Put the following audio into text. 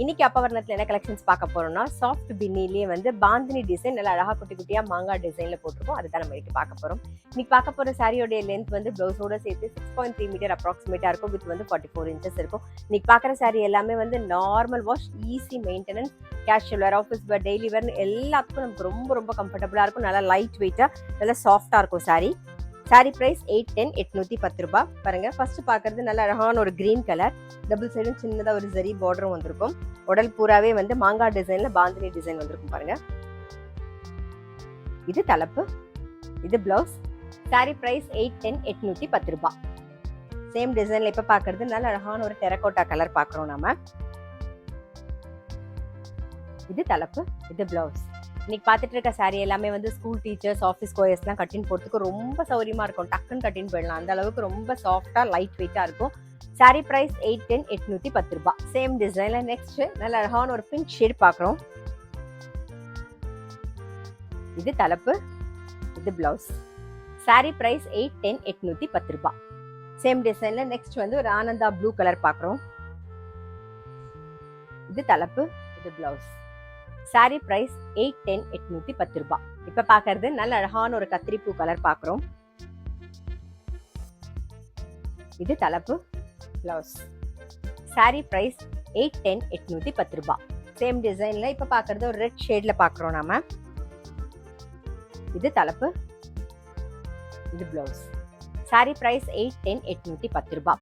இன்னைக்கு அப்பவர்ணத்துல என்ன கலெக்ஷன்ஸ் பார்க்க போறோம்னா சாஃப்ட் பின்னிலேயே வந்து பாந்தினி டிசைன் நல்லா அழகா குட்டி குட்டியா மாங்காய் டிசைன்ல போட்டிருக்கோம். அதுதான் நம்ம இன்னைக்கு பார்க்க போறோம். இன்னைக்கு பார்க்க போற சாரியோட லென்த் வந்து பிளவுஸோட சேர்த்து 6.3 மீட்டர் அப்ராக்சிமேட்டா இருக்கும். வித் வந்து 44 இன்ச்சஸ் இருக்கும். இன்னைக்கு பார்க்குற சாரி எல்லாமே வந்து normal wash, easy maintenance, casual வேர், ஆஃபீஸ் வேர், டெய்லி வேர் எல்லாத்துக்கும் நமக்கு ரொம்ப ரொம்ப கம்ஃபர்டபுளா இருக்கும். நல்லா லைட் வெயிட்டா, நல்லா சாஃப்டா இருக்கும் சாரி. சாரி பிரைஸ் 810 810 ரூபாய். பாருங்க, ஃபர்ஸ்ட் பாக்குறது நல்ல அழகான ஒரு கிரீன் கலர், டபுள் சைடும் சின்னதா ஒரு ஜரி பார்டரும் வந்திருக்கும். உடல் பூராவே வந்து மாங்காய் டிசைன்ல பாந்தினி டிசைன் வந்திருக்கும். பாருங்க, இது தலைப்பு, இது பிளவுஸ். சாரி பிரைஸ் 810 810 ரூபாய். சேம் டிசைன்ல இப்ப பாக்குறது நல்ல அழகான ஒரு டெரகோட்டா கலர் பாக்குறோம் நாம. இது தலைப்பு, இது பிளவுஸ். இன்னைக்கு பார்த்துட்டு இருக்க சாரி எல்லாமே வந்து ஸ்கூல் டீச்சர்ஸ், ஆஃபீஸ் கோயர்ஸ்லாம் கட்டின் போறதுக்கு ரொம்ப சௌரியமா இருக்கும். டக்குன்னு கட்டின் போயிடலாம். அந்த அளவுக்கு ரொம்ப சாஃப்டா லைட் வெயிட்டா இருக்கும். சாரி பிரைஸ் 810 810 ரூபாய். சேம் டிசைன்ல நெக்ஸ்ட் நல்ல அழகான ஒரு பிங்க் ஷேட் பாக்குறோம். இது தலைப்பு, இது பிளவுஸ். சாரி பிரைஸ் 810 810 ரூபாய். சேம் டிசைன்ல நெக்ஸ்ட் வந்து ஒரு ஆனந்தா ப்ளூ கலர் பாக்குறோம். இது தலைப்பு, இது பிளவுஸ். சாரி பிரைஸ் 810 810 ரூபாய். இப்ப பாக்குறது நல்ல அழகான ஒரு கத்திரிப்பூ கலர் பாக்குறோம். இது தலைப்பு, பிளவுஸ். சாரி பிரைஸ் 810 810 ரூபாய். சேம் டிசைன்ல இப்ப பாக்குறது ஒரு ரெட் ஷேட்ல பாக்குறோம் நாம. இது தலைப்பு, இது பிளவுஸ். சாரி பிரைஸ் 810 810 ரூபாய்.